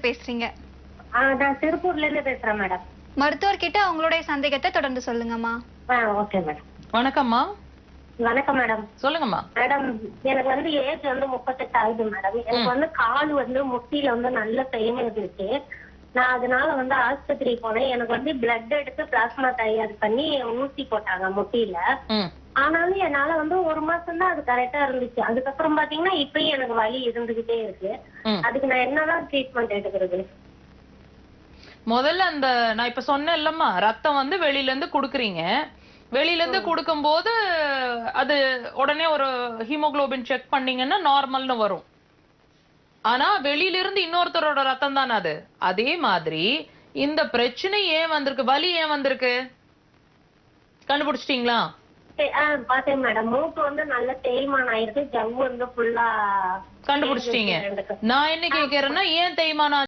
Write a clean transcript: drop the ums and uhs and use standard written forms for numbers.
பேசுறீங்க? நான் திருப்பூர்ல இருந்து பேசுறேன் மேடம். மருத்துவர்கிட்ட உங்களுடைய சந்தேகத்தை தொடர்ந்து சொல்லுங்கம்மா. Okay madam. வணக்கம்மா. வணக்கம் மேடம். சொல்லுங்கம்மா. மேடம், எனக்கு வந்து ஏஜ் வந்து 38 ஆகுது மேடம். எனக்கு வந்து கால் வந்து முட்டியில வந்து நல்ல பெயின் இருந்துச்சு. நான் அதனால வந்து ஆஸ்பத்திரி போனேன். எனக்கு வந்து பிளட் எடுத்து பிளாஸ்மா தயார் பண்ணி ஊசி போட்டாங்க முட்டியில. ஆனாலும் என்னால வந்து 1 மாசம் தான் அது கரெக்டா இருந்துச்சு. அதுக்கப்புறம் பாத்தீங்கன்னா இப்பயும் எனக்கு வலி இருந்துகிட்டே இருக்கு. அதுக்கு நான் என்னதான் ட்ரீட்மெண்ட் எடுக்கிறது? முதல்ல நான் இப்ப சொன்னேன் இல்லம்மா, ரத்தம் வந்து வெளியில இருந்து குடுக்குறீங்க. வெளியில இருந்து குடுக்கும் போது அது உடனே ஒரு ஹீமோகுளோபின் செக் பண்ணீங்கன்னா நார்மல்னு வரும். ஆனா வெளியில இருந்து இன்னொருத்தரோட ரத்தம் தானே அது. அதே மாதிரி இந்த பிரச்சனை ஏன் வந்திருக்கு, வலி ஏன் வந்திருக்கு கண்டுபிடிச்சிட்டீங்களா? பாத்தேன் மேடம். மூக்கு வந்து நல்ல தேய்மானம் ஆயிருக்கு. ஜவ்வு வந்து ஃபுல்லா கண்டுபிடிச்சிட்டீங்க. நான் என்ன கேக்குறேன்னா, ஏன் தேய்மானம்